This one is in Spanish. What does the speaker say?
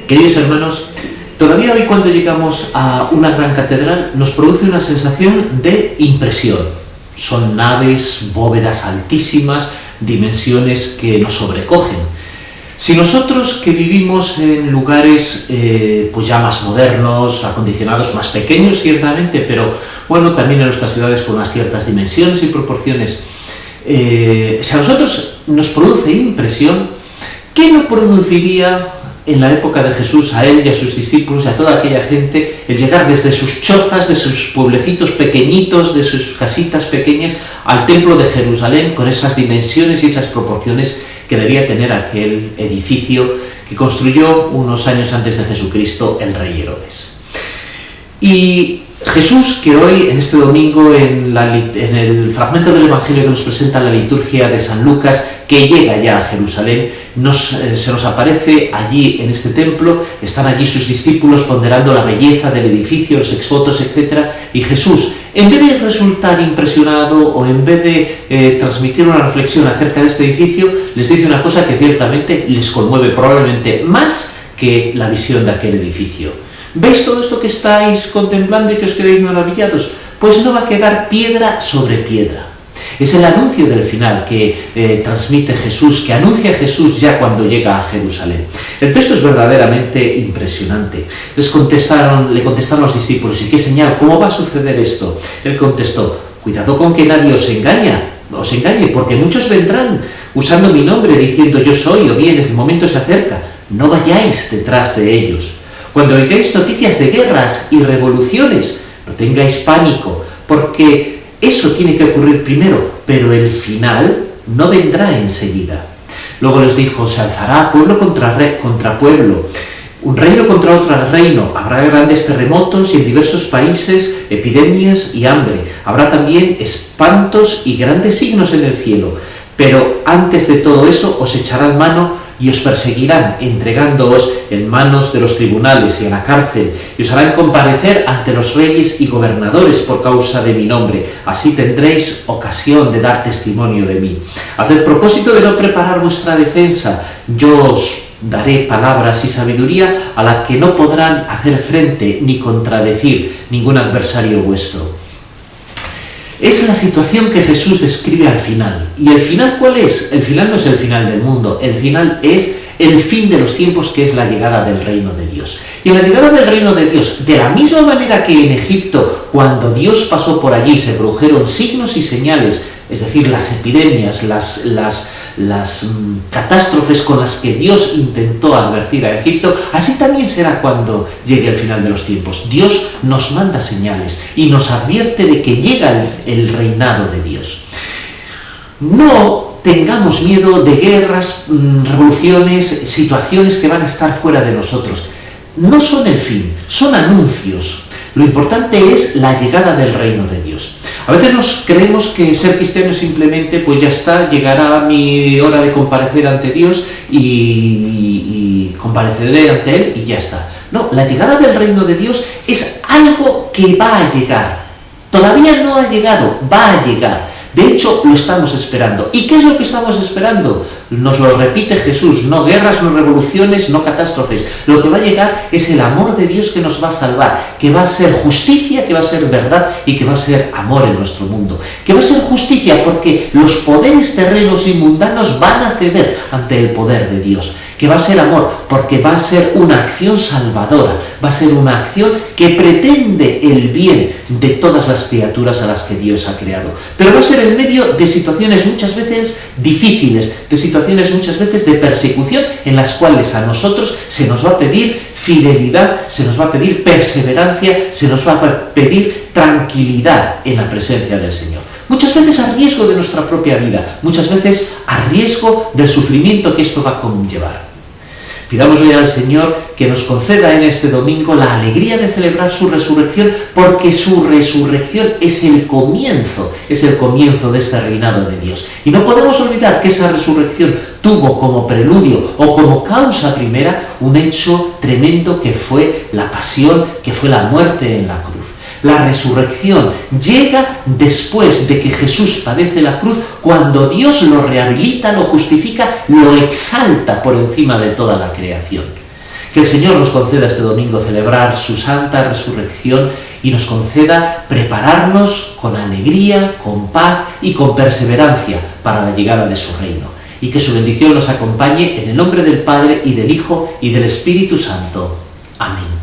Queridos hermanos, todavía hoy cuando llegamos a una gran catedral nos produce una sensación de impresión. Son naves, bóvedas altísimas, dimensiones que nos sobrecogen. Si nosotros que vivimos en lugares pues ya más modernos, acondicionados, más pequeños ciertamente, pero bueno, también en nuestras ciudades con unas ciertas dimensiones y proporciones, si a nosotros nos produce impresión, ¿qué no produciría en la época de Jesús a él y a sus discípulos y a toda aquella gente el llegar desde sus chozas, de sus pueblecitos pequeñitos, de sus casitas pequeñas, al templo de Jerusalén con esas dimensiones y esas proporciones que debía tener aquel edificio que construyó unos años antes de Jesucristo el rey Herodes? Y Jesús, que hoy, en este domingo, en el fragmento del Evangelio que nos presenta la liturgia de San Lucas, que llega ya a Jerusalén, se nos aparece allí en este templo, están allí sus discípulos ponderando la belleza del edificio, los exvotos, etc. Y Jesús, en vez de resultar impresionado o en vez de transmitir una reflexión acerca de este edificio, les dice una cosa que ciertamente les conmueve probablemente más que la visión de aquel edificio. ¿Veis todo esto que estáis contemplando y que os quedáis maravillados? Pues no va a quedar piedra sobre piedra. Es el anuncio del final que transmite Jesús, que anuncia Jesús ya cuando llega a Jerusalén. El texto es verdaderamente impresionante. Le contestaron los discípulos: ¿y qué señal? ¿Cómo va a suceder esto? Él contestó: cuidado con que nadie os engañe, porque muchos vendrán usando mi nombre, diciendo yo soy, o bien el momento se acerca. No vayáis detrás de ellos. Cuando oigáis noticias de guerras y revoluciones, no tengáis pánico, porque eso tiene que ocurrir primero, pero el final no vendrá enseguida. Luego les dijo: se alzará pueblo contra pueblo, un reino contra otro reino, habrá grandes terremotos y en diversos países epidemias y hambre, habrá también espantos y grandes signos en el cielo, pero antes de todo eso os echarán mano y os perseguirán, entregándoos en manos de los tribunales y a la cárcel, y os harán comparecer ante los reyes y gobernadores por causa de mi nombre. Así tendréis ocasión de dar testimonio de mí. Haced propósito de no preparar vuestra defensa. Yo os daré palabras y sabiduría a la que no podrán hacer frente ni contradecir ningún adversario vuestro. Es la situación que Jesús describe al final. ¿Y el final cuál es? El final no es el final del mundo, el final es el fin de los tiempos, que es la llegada del reino de Dios. Y en la llegada del reino de Dios, de la misma manera que en Egipto, cuando Dios pasó por allí, se produjeron signos y señales, es decir, las epidemias, las catástrofes con las que Dios intentó advertir a Egipto, así también será cuando llegue el final de los tiempos. Dios nos manda señales y nos advierte de que llega el reinado de Dios. No tengamos miedo de guerras, revoluciones, situaciones que van a estar fuera de nosotros. No son el fin, son anuncios. Lo importante es la llegada del reino de Dios. A veces nos creemos que ser cristiano simplemente, pues ya está, llegará mi hora de comparecer ante Dios y compareceré ante Él y ya está. No, la llegada del reino de Dios es algo que va a llegar. Todavía no ha llegado, va a llegar. De hecho, lo estamos esperando. ¿Y qué es lo que estamos esperando? Nos lo repite Jesús: no guerras, no revoluciones, no catástrofes. Lo que va a llegar es el amor de Dios que nos va a salvar, que va a ser justicia, que va a ser verdad y que va a ser amor en nuestro mundo. Que va a ser justicia porque los poderes terrenos y mundanos van a ceder ante el poder de Dios. Que va a ser amor porque va a ser una acción salvadora, va a ser una acción que pretende el bien de todas las criaturas a las que Dios ha creado. Pero va a ser en medio de situaciones muchas veces difíciles, de situaciones muchas veces de persecución, en las cuales a nosotros se nos va a pedir fidelidad, se nos va a pedir perseverancia, se nos va a pedir tranquilidad en la presencia del Señor. Muchas veces a riesgo de nuestra propia vida, muchas veces a riesgo del sufrimiento que esto va a conllevar. Pidámosle al Señor que nos conceda en este domingo la alegría de celebrar su resurrección, porque su resurrección es el comienzo de este reinado de Dios. Y no podemos olvidar que esa resurrección tuvo como preludio o como causa primera un hecho tremendo que fue la pasión, que fue la muerte en la cruz. La resurrección llega después de que Jesús padece la cruz, cuando Dios lo rehabilita, lo justifica, lo exalta por encima de toda la creación. Que el Señor nos conceda este domingo celebrar su santa resurrección y nos conceda prepararnos con alegría, con paz y con perseverancia para la llegada de su reino. Y que su bendición nos acompañe en el nombre del Padre y del Hijo y del Espíritu Santo. Amén.